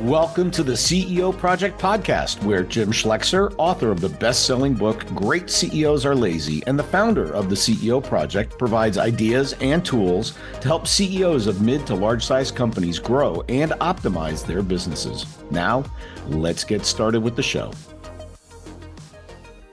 Welcome to the CEO Project Podcast, where Jim Schleckser, author of the best-selling book, Great CEOs Are Lazy, and the founder of the CEO Project, provides ideas and tools to help CEOs of mid to large-sized companies grow and optimize their businesses. Now, let's get started with the show.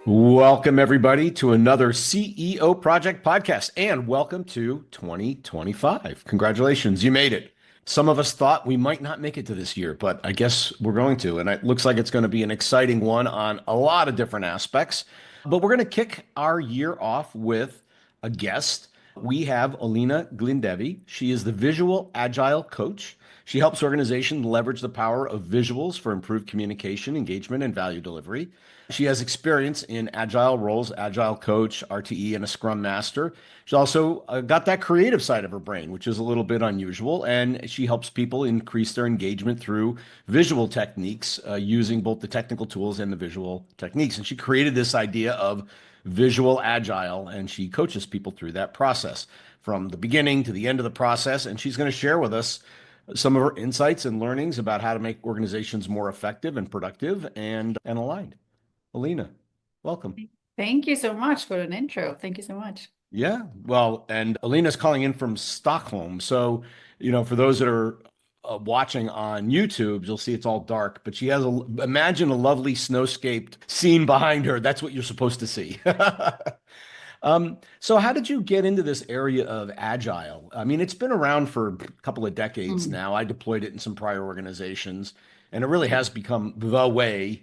Welcome, everybody, to another CEO Project Podcast, and welcome to 2025. Congratulations, you made it. Some of us thought we might not make it to this year, but I guess we're going to. And it looks like it's going to be an exciting one on a lot of different aspects. But we're going to kick our year off with a guest. We have Olina Glindevi. She is the Visual Agile Coach. She helps organizations leverage the power of visuals for improved communication, engagement, and value delivery. She has experience in agile roles, agile coach, RTE, and a Scrum master. She's also got that creative side of her brain, which is a little bit unusual. And she helps people increase their engagement through visual techniques, using both the technical tools and the visual techniques. And she created this idea of Visual Agile, and she coaches people through that process from the beginning to the end of the process. And she's going to share with us some of her insights and learnings about how to make organizations more effective and productive and aligned. Olina, welcome. Thank you so much for an intro. Thank you so much. Yeah, well, and Alina's calling in from Stockholm. So, for those that are watching on YouTube, you'll see it's all dark, but she has imagine a lovely snowscaped scene behind her. That's what you're supposed to see. So how did you get into this area of agile? I mean, it's been around for a couple of decades now. I deployed it in some prior organizations, and it really has become the way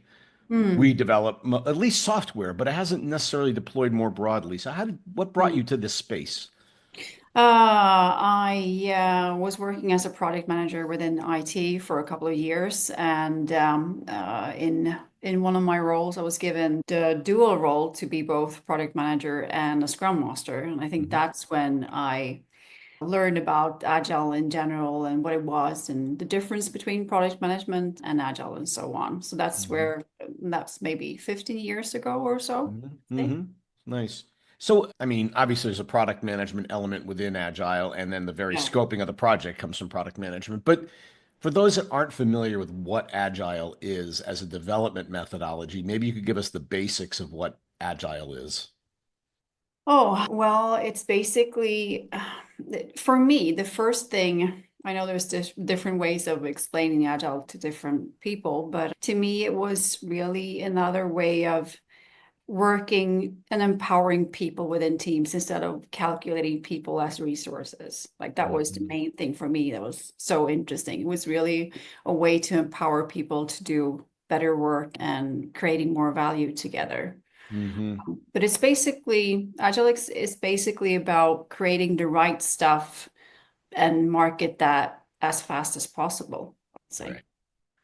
we develop at least software, but it hasn't necessarily deployed more broadly. So what brought you to this space? I was working as a product manager within IT for a couple of years, and in one of my roles, I was given the dual role to be both product manager and a Scrum master. And I think that's when I learned about Agile in general and what it was and the difference between product management and Agile and so on. So that's that's maybe 15 years ago or so. Nice. So, I mean, obviously there's a product management element within Agile, and then the very scoping of the project comes from product management. But for those that aren't familiar with what Agile is as a development methodology, maybe you could give us the basics of what Agile is. Oh, well, it's basically, for me, the first thing, I know there's different ways of explaining Agile to different people, but to me, it was really another way of working and empowering people within teams instead of calculating people as resources. Like that was the main thing for me that was so interesting. It was really a way to empower people to do better work and creating more value together. But it's basically, Agile is basically about creating the right stuff and market that as fast as possible, I'd say. Right.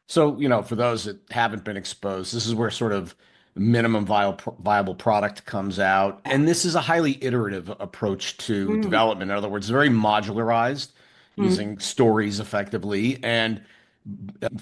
So, for those that haven't been exposed, this is where sort of minimum viable product comes out. And this is a highly iterative approach to development. In other words, very modularized, using stories effectively, and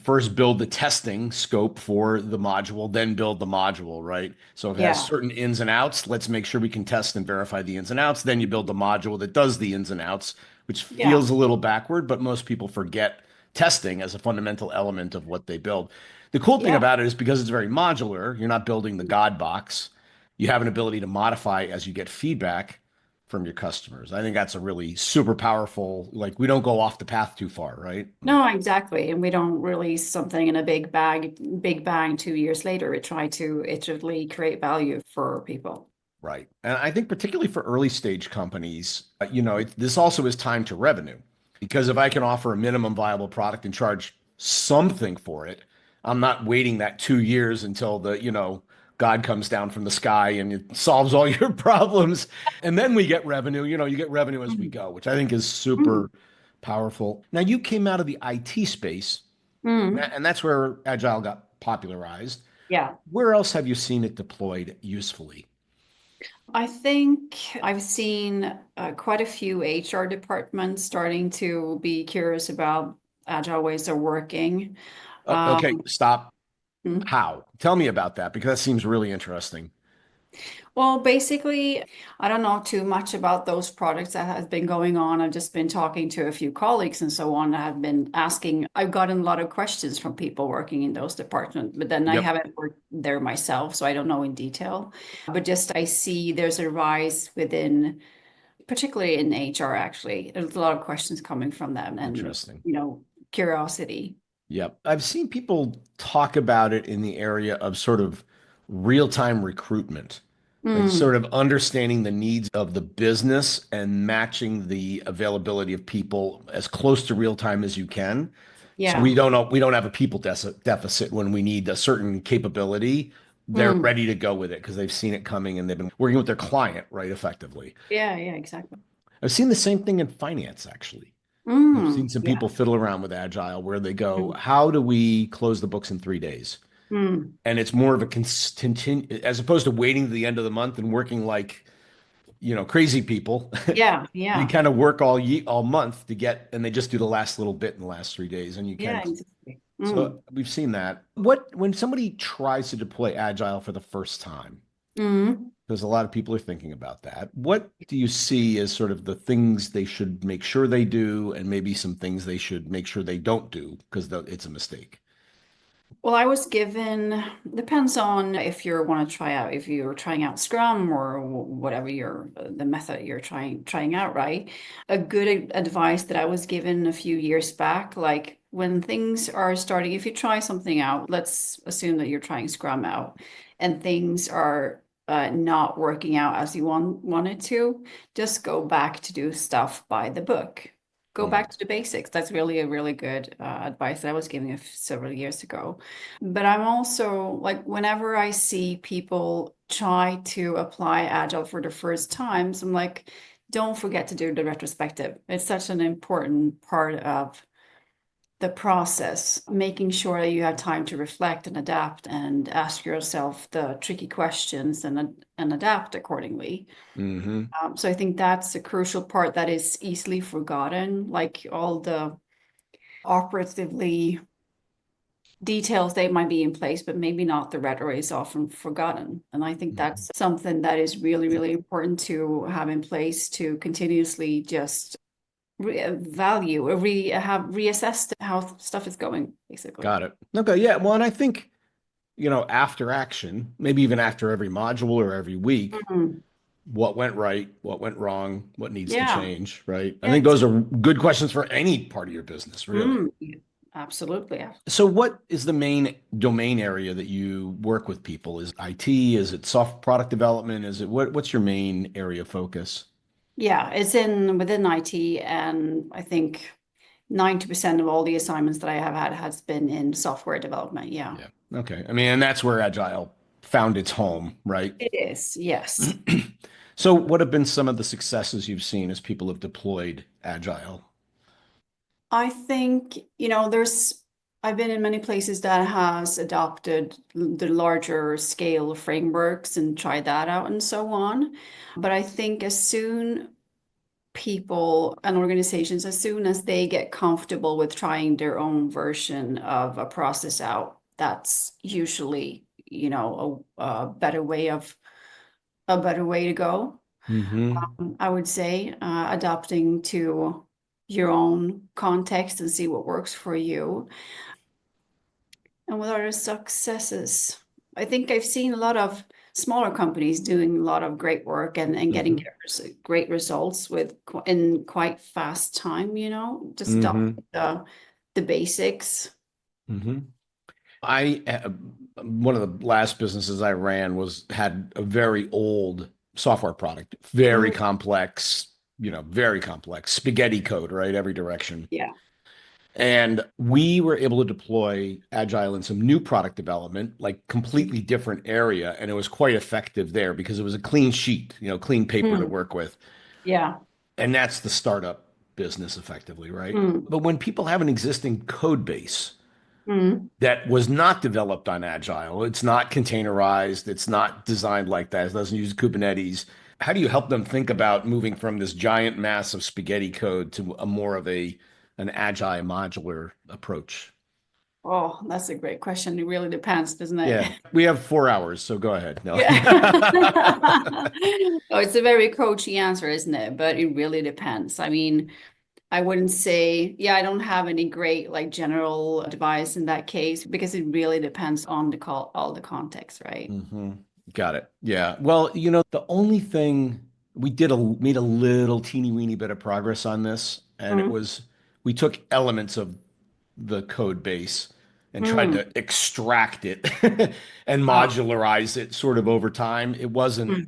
first build the testing scope for the module, then build the module, right? So if it has certain ins and outs, let's make sure we can test and verify the ins and outs. Then you build the module that does the ins and outs, which feels a little backward, but most people forget testing as a fundamental element of what they build. The cool thing about it is because it's very modular, you're not building the God box. You have an ability to modify as you get feedback from your customers. I think that's a really super powerful, like we don't go off the path too far, right? No, exactly. And we don't release something in a big bang 2 years later. We try to iteratively create value for people. Right. And I think particularly for early stage companies, this also is time to revenue, because if I can offer a minimum viable product and charge something for it, I'm not waiting that 2 years until God comes down from the sky and it solves all your problems. And then we get revenue, you get revenue as we go, which I think is super powerful. Now, you came out of the IT space, and that's where Agile got popularized. Yeah. Where else have you seen it deployed usefully? I think I've seen quite a few HR departments starting to be curious about Agile ways of working. Okay, stop. How? Tell me about that, because that seems really interesting. Well, basically, I don't know too much about those projects that has been going on. I've just been talking to a few colleagues and so on. I've been asking, I've gotten a lot of questions from people working in those departments, but then I Yep. haven't worked there myself, so I don't know in detail. But just I see there's a rise within, particularly in HR, actually. There's a lot of questions coming from them and, Interesting. curiosity. Yep. I've seen people talk about it in the area of sort of real-time recruitment, like Mm, sort of understanding the needs of the business and matching the availability of people as close to real time as you can. So yeah. we don't have a people deficit when we need a certain capability. They're Mm, ready to go with it because they've seen it coming and they've been working with their client, right, effectively. yeah, yeah, exactly. I've seen the same thing in finance, actually. I've seen some Yeah. people fiddle around with Agile where they go, Mm, how do we close the books in 3 days? mm. And it's more of a continue as opposed to waiting to the end of the month and working like, crazy people. Yeah, They yeah, kind of work all month to get, and they just do the last little bit in the last 3 days. And you yeah, can, exactly. so we've seen that. When somebody tries to deploy Agile for the first time, Mm. because a lot of people are thinking about that. What do you see as sort of the things they should make sure they do, and maybe some things they should make sure they don't do because it's a mistake? Well, I was given, depends on if you want to try out, if you're trying out Scrum or whatever the method you're trying out, right? A good advice that I was given a few years back, like when things are starting, if you try something out, let's assume that you're trying Scrum out and things are not working out as you wanted to, just go back to do stuff by the book. Go Mm, back to the basics. That's really a really good advice that I was giving several years ago. But I'm also like, whenever I see people try to apply Agile for the first times, I'm like, don't forget to do the retrospective. It's such an important part of the process, making sure that you have time to reflect and adapt and ask yourself the tricky questions and adapt accordingly. hmm So I think that's a crucial part that is easily forgotten, like all the operatively details they might be in place, but maybe not the rhetoric is often forgotten. And I think hmm that's something that is really, really important to have in place to continuously just value or reassess how stuff is going, basically. Got it. Okay, yeah. Well, and I think, after action, maybe even after every module or every week, Mhm. what went right, what went wrong, what needs to Yeah, change, right? I yeah, think those exactly. are good questions for any part of your business, really. Yeah, absolutely. Yeah. So what is the main domain area that you work with people? Is IT? Is it soft product development? Is it what's your main area of focus? Yeah, it's in within IT, and I think 90% of all the assignments that I have had has been in software development. Yeah. Yeah. Okay. I mean, and that's where Agile found its home, right? It is, yes. So what have been some of the successes you've seen as people have deployed Agile? I think, I've been in many places that has adopted the larger scale frameworks and tried that out and so on. But I think as soon people and organizations, as soon as they get comfortable with trying their own version of a process out, that's usually, a better way to go. Hmm I would say adapting to your own context and see what works for you. And what are the successes? I think I've seen a lot of smaller companies doing a lot of great work and getting hmm great results in quite fast time, just hmm adopting the basics. hmm I one of the last businesses I ran had a very old software product, very Mm, complex, very complex spaghetti code, right? Every direction. yeah. And we were able to deploy Agile in some new product development, like completely different area. And it was quite effective there because it was a clean sheet, clean paper to Mm, work with. yeah. And that's the startup business effectively, right? Mm, But when people have an existing code base mm. that was not developed on Agile, it's not containerized, it's not designed like that, it doesn't use Kubernetes. How do you help them think about moving from this giant mass of spaghetti code to a more of an agile modular approach? Oh, that's a great question. It really depends, doesn't it? Yeah, we have 4 hours, so go ahead. No. Yeah. Oh, it's a very coachy answer, isn't it? But it really depends. I mean, I wouldn't say, yeah, I don't have any great like general advice in that case because it really depends on the call, all the context, right? hmm Got it. Yeah. Well, the only thing we made a little teeny weeny bit of progress on this, and it Mm. was we took elements of the code base and tried Mm. to extract it and Oh, modularize it sort of over time. It wasn't mm.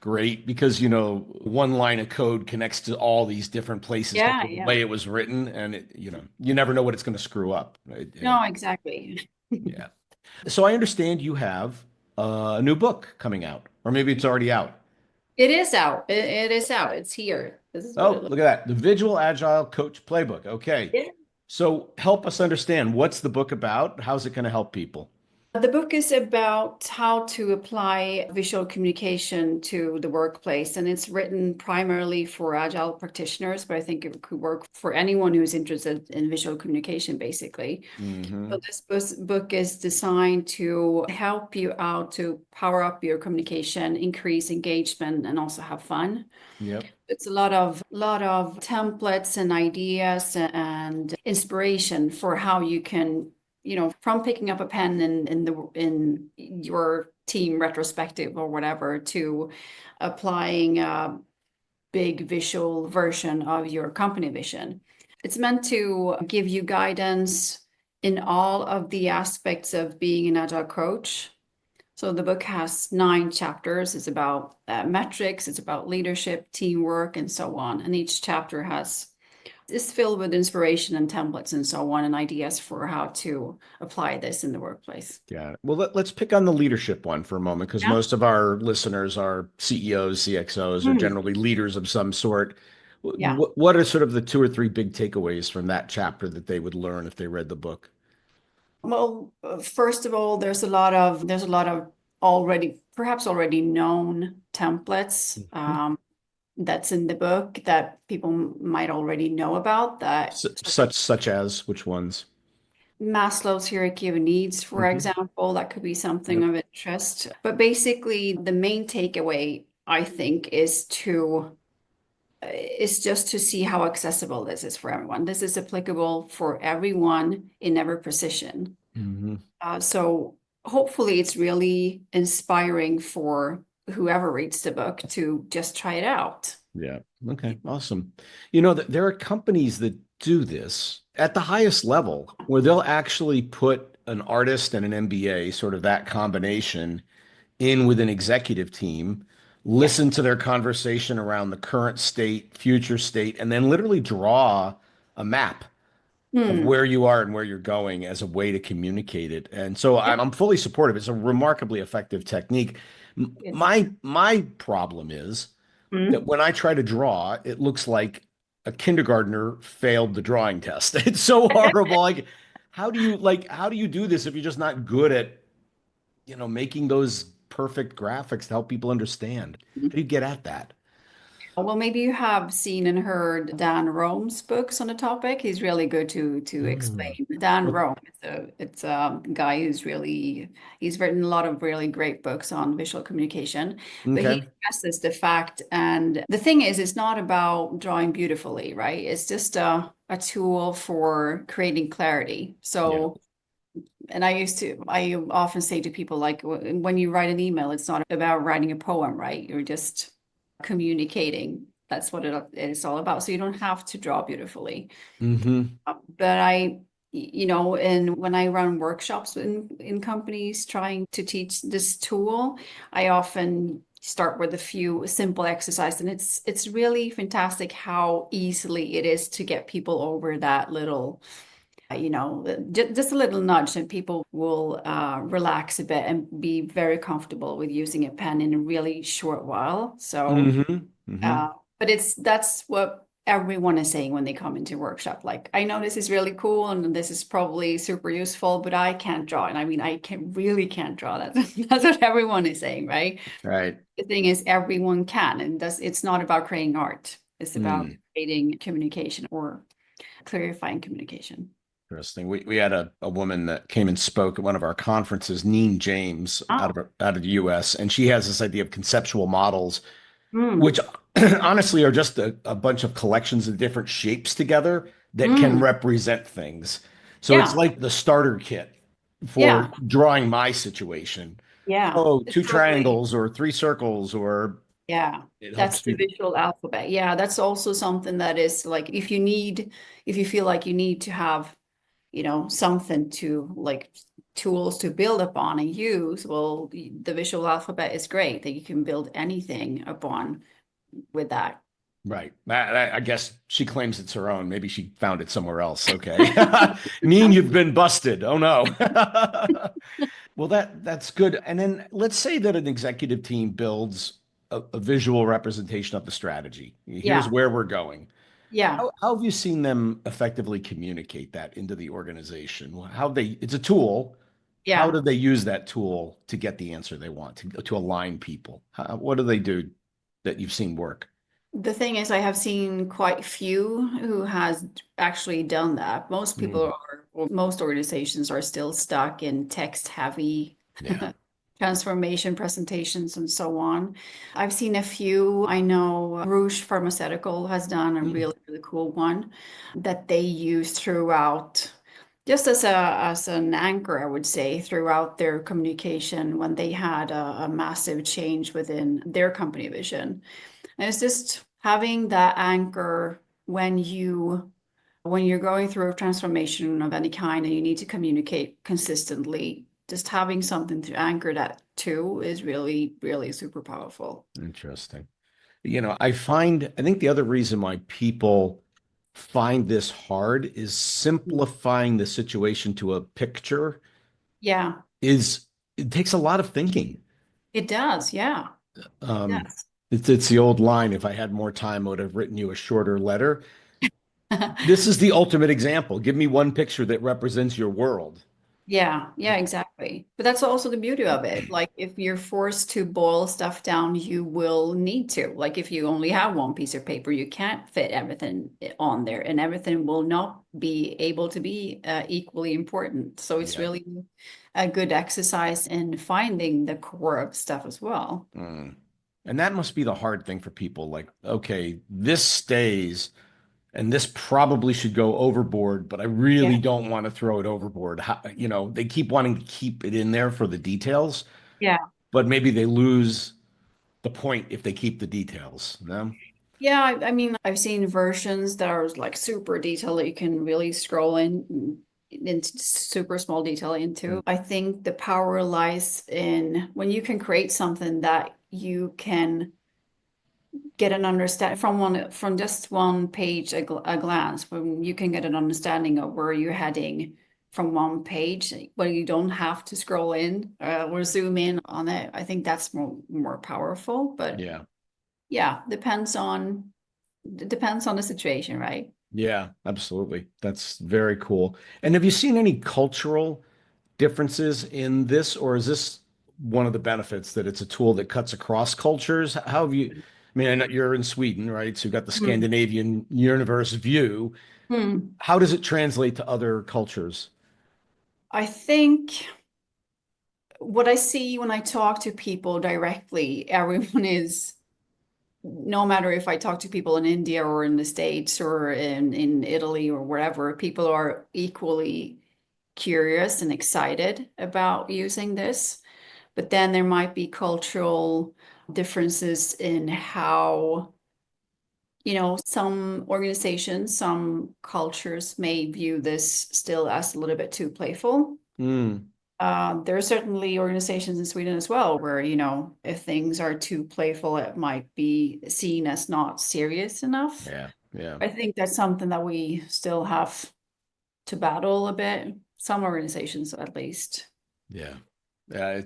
great because, one line of code connects to all these different places because Yeah, of the yeah. way it was written, and you never know what it's going to screw up. Right? No, exactly. Yeah. So I understand you have a new book coming out, or maybe it's already out. It is out. It is out. It's here. This is what it Oh, looks look at that. The Visual Agile Coach Playbook. Okay. like. So help us understand, what's the book about? How's it going to help people? The book is about how to apply visual communication to the workplace, and it's written primarily for agile practitioners, but I think it could work for anyone who's interested in visual communication, basically. So Hmm this book is designed to help you out to power up your communication, increase engagement, and also have fun. Yep. It's a lot of templates and ideas and inspiration for how you can, from picking up a pen in your team retrospective or whatever to applying a big visual version of your company vision. It's meant to give you guidance in all of the aspects of being an agile coach. So the book has 9 chapters. It's about metrics, it's about leadership, teamwork, and so on. And each chapter is filled with inspiration and templates and so on, and ideas for how to apply this in the workplace. Got it. Well, let's pick on the leadership one for a moment, because Yeah. most of our listeners are CEOs, CXOs, or Hmm. generally leaders of some sort. Yeah. What are sort of the two or three big takeaways from that chapter that they would learn if they read the book? Well, first of all, there's a lot of perhaps already known templates Mhm. that's in the book that people might already know about that. Such as which ones? Maslow's hierarchy of needs, for Hmm example, that could be something Yep. of interest. But basically, the main takeaway, I think, is just to see how accessible this is for everyone. This is applicable for everyone in every position. hmm So hopefully, it's really inspiring for whoever reads the book to just try it out. Yeah. Okay. Awesome. There are companies that do this at the highest level where they'll actually put an artist and an MBA, sort of that combination, in with an executive team, Yeah. listen to their conversation around the current state, future state, and then literally draw a map of Hmm. where you are and where you're going as a way to communicate it. And so Yeah. I'm fully supportive. It's a remarkably effective technique. Yes. My problem is that Hmm. when I try to draw, it looks like a kindergartner failed the drawing test. It's so horrible. How do you do this if you're just not good at, making those perfect graphics to help people understand? How do you get at that? Well, maybe you have seen and heard Dan Rome's books on the topic. He's really good to Mm. explain. Dan Well, Rome, it's a guy he's written a lot of really great books on visual communication. But he okay. stresses the fact, and the thing is, it's not about drawing beautifully, right? It's just a tool for creating clarity. Yeah. So, and I often say to people, like, when you write an email, it's not about writing a poem, right? You're just communicating. That's what it is all about. So you don't have to draw beautifully. hmm But and when I run workshops in companies trying to teach this tool, I often start with a few simple exercises, and it's really fantastic how easily it is to get people over that little just a little nudge, and people will relax a bit and be very comfortable with using a pen in a really short while. So, hmm hmm uh, but that's what everyone is saying when they come into workshop. Like, I know this is really cool and this is probably super useful, but I can't draw. And I mean, really can't draw. That's what everyone is saying, right? Right. The thing is, everyone can, and it's not about creating art. It's about Mm. creating communication or clarifying communication. Interesting. We had a woman that came and spoke at one of our conferences, Neen James, Oh, out of the US, and she has this idea of conceptual models, mm, which honestly are just a bunch of collections of different shapes together that can mm, represent things. So it's yeah, like the starter kit for yeah, drawing my situation. yeah. Oh, It's two totally. triangles or three circles, or Yeah, it that's helps the you. visual alphabet. Yeah, that's also something that is like if you feel like you need to have, something to like tools to build upon and use, well, the visual alphabet is great that you can build anything upon with that. Right. I guess she claims it's her own. Maybe she found it somewhere else. Okay. Neen, you've been busted. Oh no. Well, that's good. And then let's say that an executive team builds a visual representation of the strategy. Here's Yeah, where we're going. yeah, How have you seen them effectively communicate that into the organization? It's a tool. How yeah. do they use that tool to get the answer they want, to align people? What do they do that you've seen work? The thing is, I have seen quite few who has actually done that. Most people Mm, are, or most organizations are still stuck in text heavy yeah. transformation presentations and so on. I've seen a few. I know Rouge Pharmaceutical has done a Mm, really, really cool one that they use throughout, just as an anchor, I would say, throughout their communication when they had a massive change within their company vision. And it's just having that anchor when you're going through a transformation of any kind and you need to communicate consistently, just having something to anchor that to is really, really super powerful. interesting. I think the other reason why people find this hard is Mm. simplifying the situation to a picture Yeah, is it takes a lot of thinking. it does. Yeah, it Um, does. it's the old line, if I had more time, I would have written you a shorter letter. This is the ultimate example. Give me one picture that represents your world. Yeah, yeah, exactly. But that's also the beauty of it. Like if you're forced to boil stuff down, you will need to. Like if you only have one piece of paper, you can't fit everything on there, and everything will not be able to be equally important. So it's Yeah. really a good exercise in finding the core of stuff as well. Mm. And that must be the hard thing for people. Like, okay, this stays. And this probably should go overboard, but I Yeah, really don't want to throw it overboard. They keep wanting to keep it in there for the details, yeah. but maybe they lose the point if they keep the details. No? Yeah, I mean, I've seen versions that are like super detailed that you can really scroll into super small detail Mm. into. I think the power lies in when you can create something that you can get an understanding from just one page a glance, when you can get an understanding of where you're heading from one page, where you don't have to scroll in or zoom in on it. I think that's more powerful, but Yeah. yeah, depends on the situation, right? Yeah, absolutely. That's very cool. And have you seen any cultural differences in this, or is this one of the benefits that it's a tool that cuts across cultures? How have you, I mean, I know you're in Sweden, right? So you've got the Hmm. Scandinavian universe view. Hmm. How does it translate to other cultures? I think what I see when I talk to people directly, everyone is, no matter if I talk to people in India or in the States or in Italy or wherever, people are equally curious and excited about using this. But then there might be cultural differences in how, some organizations, some cultures may view this still as a little bit too playful. Mm, There are certainly organizations in Sweden as well where, if things are too playful, it might be seen as not serious enough. yeah, yeah, I think that's something that we still have to battle a bit, some organizations at least. yeah. Yeah,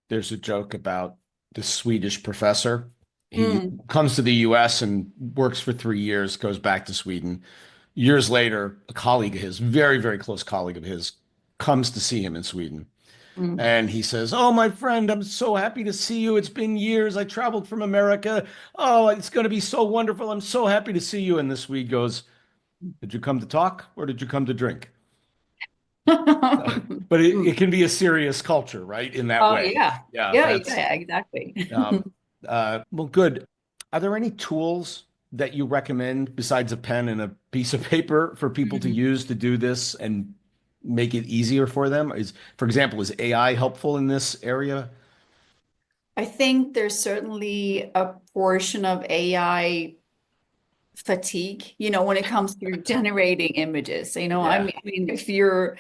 there's a joke about the Swedish professor. He Mm, comes to the US and works for 3 years, goes back to Sweden. Years later, a colleague of his, very, very close colleague of his, comes to see him in Sweden. mm. And he says, "Oh, my friend, I'm so happy to see you. It's been years. I traveled from America. Oh, it's going to be so wonderful. I'm so happy to see you." And this Swede goes, "Did you come to talk or did you come to drink?" But it can be a serious culture, right? In that Oh way. yeah. Yeah, Yeah, that's yeah, exactly. um, well, good. Are there any tools that you recommend besides a pen and a piece of paper for people to Mhm. use to do this and make it easier for them? For example, is AI helpful in this area? I think there's certainly a portion of AI fatigue, when it comes to generating images. Yeah. I mean, if you're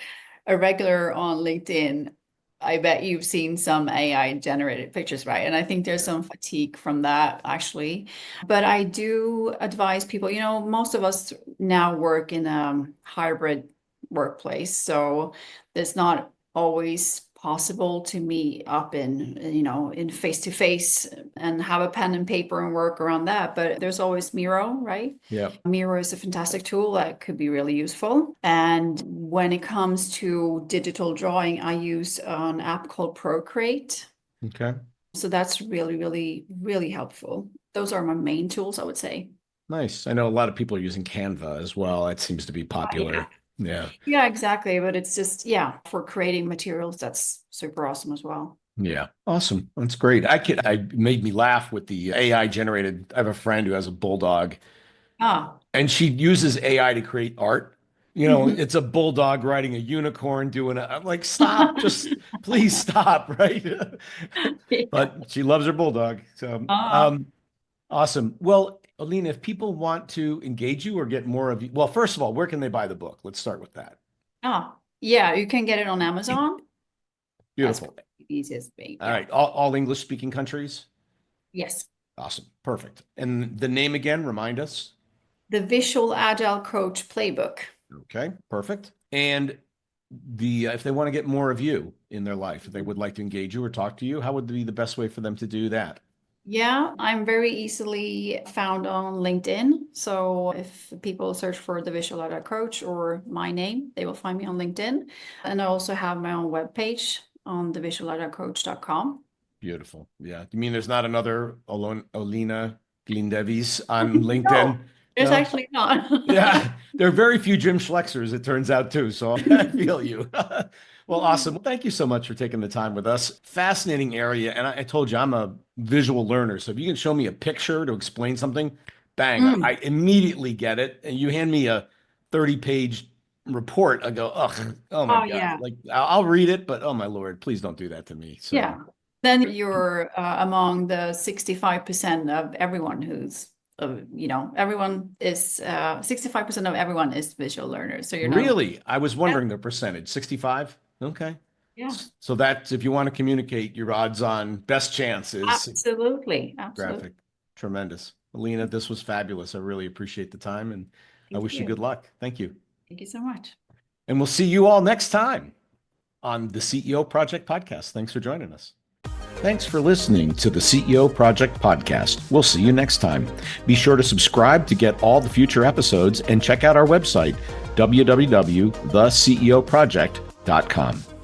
a regular on LinkedIn, I bet you've seen some AI generated pictures, right? And I think there's some fatigue from that actually. But I do advise people, most of us now work in a hybrid workplace, so it's not always possible to meet up in face to face and have a pen and paper and work around that. But there's always Miro, right? Yeah. Miro is a fantastic tool that could be really useful. And when it comes to digital drawing, I use an app called Procreate. Okay. So that's really, really, really helpful. Those are my main tools, I would say. Nice. I know a lot of people are using Canva as well. That seems to be Yeah. popular. Yeah. Yeah, exactly. But it's just, yeah, for creating materials, that's super awesome as well. Yeah. Awesome. That's great. I made me laugh with the AI generated. I have a friend who has a bulldog Ah. and she uses AI to create art. Mhm. It's a bulldog riding a unicorn I'm like, stop, just please stop, right? Yeah. But she loves her bulldog. So, Ah. awesome. Well, Olina, if people want to engage you or get more of you, well, first of all, where can they buy the book? Let's start with that. Ah. Yeah, you can get it on Amazon. That's Beautiful. probably the easiest way. All Yeah. right. All English speaking countries. Yes. Awesome. Perfect. And the name again, remind us. The Visual Agile Coach Playbook. Okay. Perfect. And if they want to get more of you in their life, if they would like to engage you or talk to you, how would be the best way for them to do that? Yeah, I'm very easily found on LinkedIn. So if people search for the Visual Agile Coach or my name, they will find me on LinkedIn. And I also have my own webpage on thevisualagilecoach.com. Beautiful. Yeah. You mean there's not another Olina Glindevis on LinkedIn? No, there's No? actually not. Yeah. There are very few Jim Schlecksers, it turns out, too. So I feel you. Well, awesome. Well, thank you so much for taking the time with us. Fascinating area. And I told you I'm a visual learner. So if you can show me a picture to explain something, bang, I Mm. immediately get it. And you hand me a 30-page report, I go, ugh, oh my Oh, God. yeah. Like I'll read it, but oh my Lord, please don't do that to me. So Yeah. Then you're among the 65% of everyone everyone is 65% of everyone is visual learners. So you're not alone. really, I was Yeah. wondering the percentage, 65. Okay. Yeah. So that's if you want to communicate, your odds on best chance is Absolutely. Absolutely. graphic. Tremendous. Alina, this was fabulous. I really appreciate the time and I Thank wish you you. good luck. Thank you. Thank you so much. And we'll see you all next time on the CEO Project Podcast. Thanks for joining us. Thanks for listening to the CEO Project Podcast. We'll see you next time. Be sure to subscribe to get all the future episodes and check out our website, www.theceoproject.com.